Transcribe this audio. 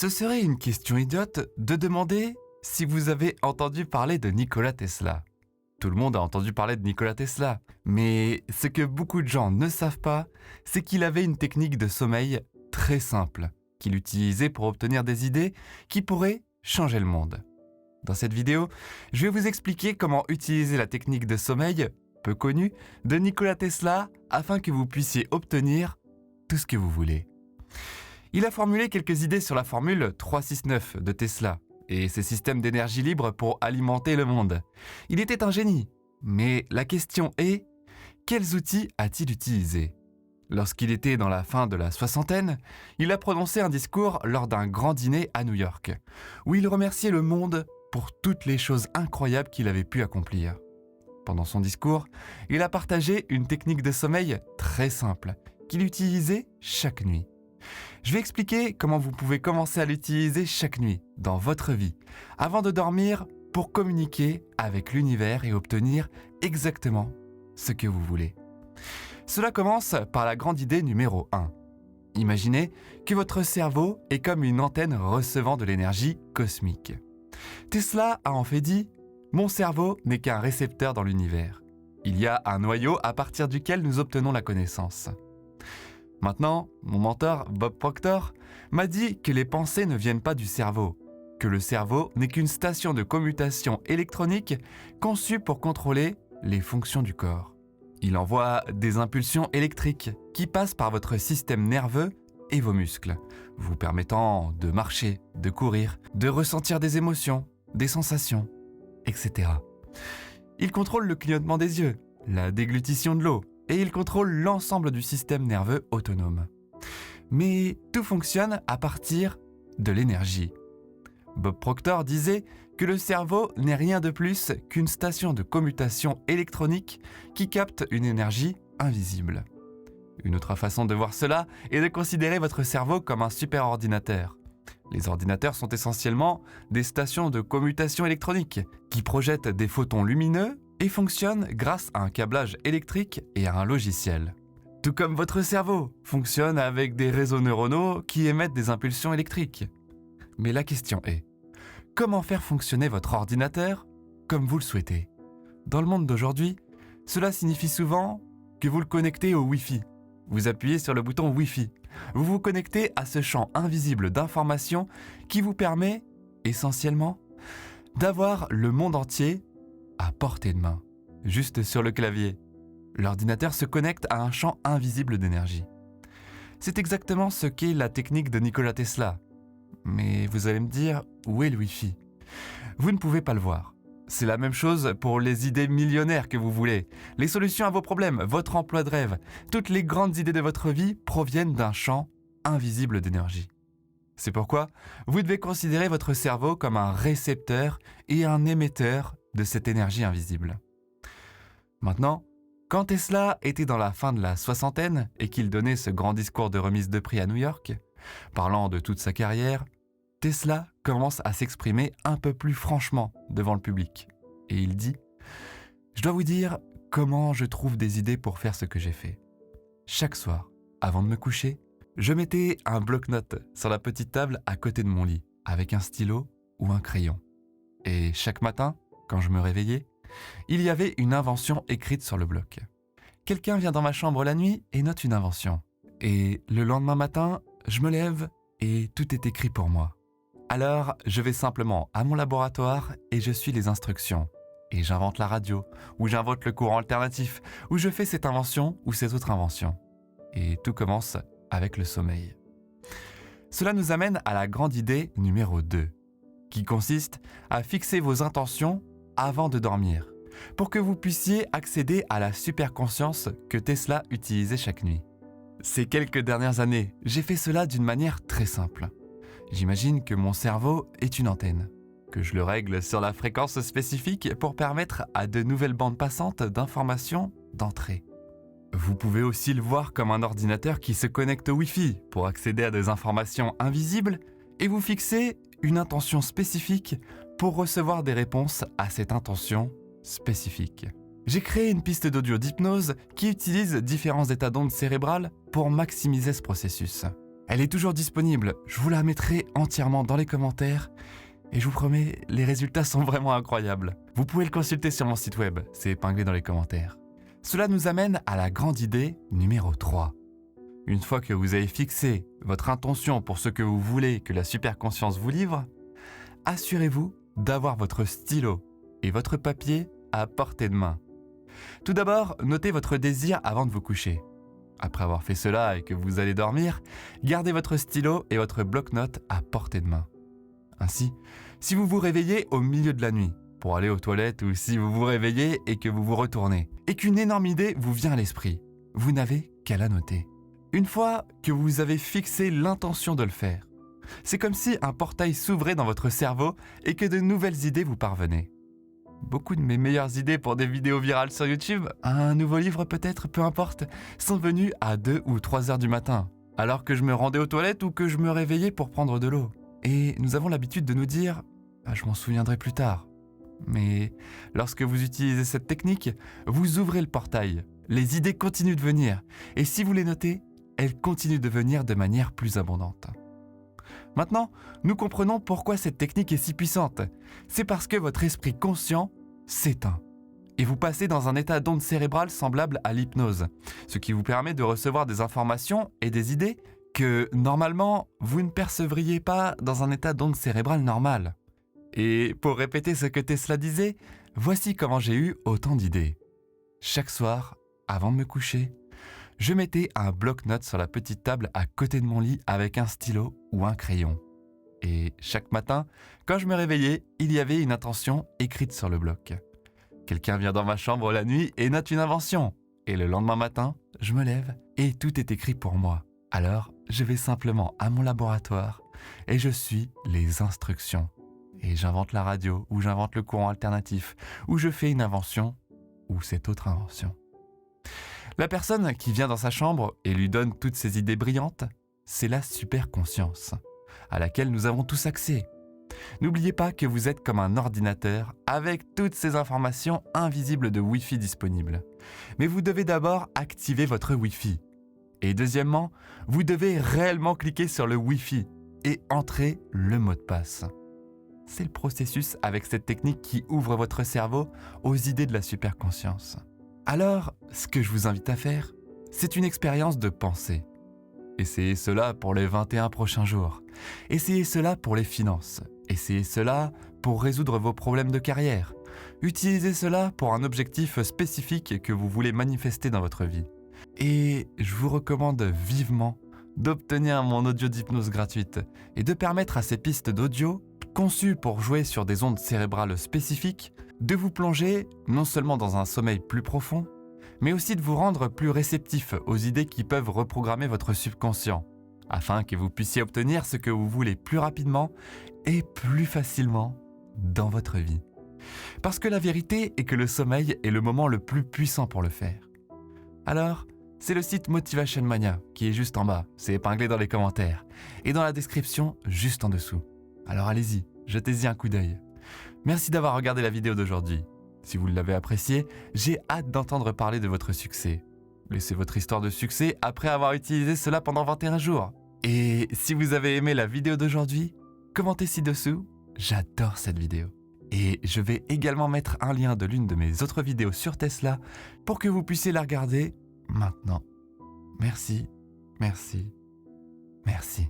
Ce serait une question idiote de demander si vous avez entendu parler de Nikola Tesla. Tout le monde a entendu parler de Nikola Tesla, mais ce que beaucoup de gens ne savent pas, c'est qu'il avait une technique de sommeil très simple, qu'il utilisait pour obtenir des idées qui pourraient changer le monde. Dans cette vidéo, je vais vous expliquer comment utiliser la technique de sommeil, peu connue, de Nikola Tesla afin que vous puissiez obtenir tout ce que vous voulez. Il a formulé quelques idées sur la formule 369 de Tesla et ses systèmes d'énergie libre pour alimenter le monde. Il était un génie, mais la question est, quels outils a-t-il utilisé ? Lorsqu'il était dans la fin de la soixantaine, il a prononcé un discours lors d'un grand dîner à New York, où il remerciait le monde pour toutes les choses incroyables qu'il avait pu accomplir. Pendant son discours, il a partagé une technique de sommeil très simple, qu'il utilisait chaque nuit. Je vais expliquer comment vous pouvez commencer à l'utiliser chaque nuit, dans votre vie, avant de dormir pour communiquer avec l'univers et obtenir exactement ce que vous voulez. Cela commence par la grande idée numéro 1. Imaginez que votre cerveau est comme une antenne recevant de l'énergie cosmique. Tesla a en fait dit « Mon cerveau n'est qu'un récepteur dans l'univers. Il y a un noyau à partir duquel nous obtenons la connaissance. » Maintenant, mon mentor, Bob Proctor, m'a dit que les pensées ne viennent pas du cerveau, que le cerveau n'est qu'une station de commutation électronique conçue pour contrôler les fonctions du corps. Il envoie des impulsions électriques qui passent par votre système nerveux et vos muscles, vous permettant de marcher, de courir, de ressentir des émotions, des sensations, etc. Il contrôle le clignotement des yeux, la déglutition de l'eau, et il contrôle l'ensemble du système nerveux autonome. Mais tout fonctionne à partir de l'énergie. Bob Proctor disait que le cerveau n'est rien de plus qu'une station de commutation électronique qui capte une énergie invisible. Une autre façon de voir cela est de considérer votre cerveau comme un superordinateur. Les ordinateurs sont essentiellement des stations de commutation électronique qui projettent des photons lumineux et fonctionne grâce à un câblage électrique et à un logiciel. Tout comme votre cerveau fonctionne avec des réseaux neuronaux qui émettent des impulsions électriques. Mais la question est, comment faire fonctionner votre ordinateur comme vous le souhaitez ? Dans le monde d'aujourd'hui, cela signifie souvent que vous le connectez au Wi-Fi. Vous appuyez sur le bouton Wi-Fi. Vous vous connectez à ce champ invisible d'informations qui vous permet, essentiellement, d'avoir le monde entier à portée de main, juste sur le clavier. L'ordinateur se connecte à un champ invisible d'énergie. C'est exactement ce qu'est la technique de Nikola Tesla. Mais vous allez me dire, où est le Wi-Fi ? Vous ne pouvez pas le voir. C'est la même chose pour les idées millionnaires que vous voulez, les solutions à vos problèmes, votre emploi de rêve. Toutes les grandes idées de votre vie proviennent d'un champ invisible d'énergie. C'est pourquoi vous devez considérer votre cerveau comme un récepteur et un émetteur de cette énergie invisible. Maintenant, quand Tesla était dans la fin de la soixantaine et qu'il donnait ce grand discours de remise de prix à New York, parlant de toute sa carrière, Tesla commence à s'exprimer un peu plus franchement devant le public. Et il dit « Je dois vous dire comment je trouve des idées pour faire ce que j'ai fait. Chaque soir, avant de me coucher, je mettais un bloc-notes sur la petite table à côté de mon lit, avec un stylo ou un crayon. Et chaque matin, quand je me réveillais, il y avait une invention écrite sur le bloc. Quelqu'un vient dans ma chambre la nuit et note une invention. Et le lendemain matin, je me lève et tout est écrit pour moi. Alors, je vais simplement à mon laboratoire et je suis les instructions. Et j'invente la radio, ou j'invente le courant alternatif, ou je fais cette invention ou cette autre invention. Et tout commence avec le sommeil. Cela nous amène à la grande idée numéro 2, qui consiste à fixer vos intentions avant de dormir, pour que vous puissiez accéder à la superconscience que Tesla utilisait chaque nuit. Ces quelques dernières années, j'ai fait cela d'une manière très simple. J'imagine que mon cerveau est une antenne, que je le règle sur la fréquence spécifique pour permettre à de nouvelles bandes passantes d'informations d'entrer. Vous pouvez aussi le voir comme un ordinateur qui se connecte au Wi-Fi pour accéder à des informations invisibles et vous fixez une intention spécifique pour recevoir des réponses à cette intention spécifique. J'ai créé une piste d'audio d'hypnose qui utilise différents états d'ondes cérébrales pour maximiser ce processus. Elle est toujours disponible, je vous la mettrai entièrement dans les commentaires et je vous promets, les résultats sont vraiment incroyables. Vous pouvez le consulter sur mon site web, c'est épinglé dans les commentaires. Cela nous amène à la grande idée numéro 3. Une fois que vous avez fixé votre intention pour ce que vous voulez que la superconscience vous livre, assurez-vous d'avoir votre stylo et votre papier à portée de main. Tout d'abord, notez votre désir avant de vous coucher. Après avoir fait cela et que vous allez dormir, gardez votre stylo et votre bloc-notes à portée de main. Ainsi, si vous vous réveillez au milieu de la nuit, pour aller aux toilettes ou si vous vous réveillez et que vous vous retournez, et qu'une énorme idée vous vient à l'esprit, vous n'avez qu'à la noter. Une fois que vous avez fixé l'intention de le faire, c'est comme si un portail s'ouvrait dans votre cerveau et que de nouvelles idées vous parvenaient. Beaucoup de mes meilleures idées pour des vidéos virales sur YouTube, un nouveau livre peut-être, peu importe, sont venues à 2 ou 3 heures du matin, alors que je me rendais aux toilettes ou que je me réveillais pour prendre de l'eau. Et nous avons l'habitude de nous dire « je m'en souviendrai plus tard ». Mais lorsque vous utilisez cette technique, vous ouvrez le portail, les idées continuent de venir, et si vous les notez, elles continuent de venir de manière plus abondante. Maintenant, nous comprenons pourquoi cette technique est si puissante. C'est parce que votre esprit conscient s'éteint. Et vous passez dans un état d'onde cérébrale semblable à l'hypnose, ce qui vous permet de recevoir des informations et des idées que, normalement, vous ne percevriez pas dans un état d'onde cérébrale normal. Et pour répéter ce que Tesla disait, voici comment j'ai eu autant d'idées. Chaque soir, avant de me coucher, je mettais un bloc-notes sur la petite table à côté de mon lit avec un stylo ou un crayon. Et chaque matin, quand je me réveillais, il y avait une intention écrite sur le bloc. Quelqu'un vient dans ma chambre la nuit et note une invention. Et le lendemain matin, je me lève et tout est écrit pour moi. Alors, je vais simplement à mon laboratoire et je suis les instructions. Et j'invente la radio, ou j'invente le courant alternatif, ou je fais une invention, ou cette autre invention. La personne qui vient dans sa chambre et lui donne toutes ces idées brillantes, c'est la superconscience, à laquelle nous avons tous accès. N'oubliez pas que vous êtes comme un ordinateur avec toutes ces informations invisibles de Wi-Fi disponibles. Mais vous devez d'abord activer votre Wi-Fi. Et deuxièmement, vous devez réellement cliquer sur le Wi-Fi et entrer le mot de passe. C'est le processus avec cette technique qui ouvre votre cerveau aux idées de la superconscience. Alors, ce que je vous invite à faire, c'est une expérience de pensée. Essayez cela pour les 21 prochains jours. Essayez cela pour les finances. Essayez cela pour résoudre vos problèmes de carrière. Utilisez cela pour un objectif spécifique que vous voulez manifester dans votre vie. Et je vous recommande vivement d'obtenir mon audio d'hypnose gratuite et de permettre à ces pistes d'audio conçues pour jouer sur des ondes cérébrales spécifiques, de vous plonger non seulement dans un sommeil plus profond, mais aussi de vous rendre plus réceptif aux idées qui peuvent reprogrammer votre subconscient, afin que vous puissiez obtenir ce que vous voulez plus rapidement et plus facilement dans votre vie. Parce que la vérité est que le sommeil est le moment le plus puissant pour le faire. Alors, c'est le site Motivation Mania qui est juste en bas, c'est épinglé dans les commentaires, et dans la description juste en dessous. Alors allez-y, jetez-y un coup d'œil. Merci d'avoir regardé la vidéo d'aujourd'hui. Si vous l'avez appréciée, j'ai hâte d'entendre parler de votre succès. Laissez votre histoire de succès après avoir utilisé cela pendant 21 jours. Et si vous avez aimé la vidéo d'aujourd'hui, commentez ci-dessous, j'adore cette vidéo. Et je vais également mettre un lien de l'une de mes autres vidéos sur Tesla pour que vous puissiez la regarder maintenant. Merci, merci, merci.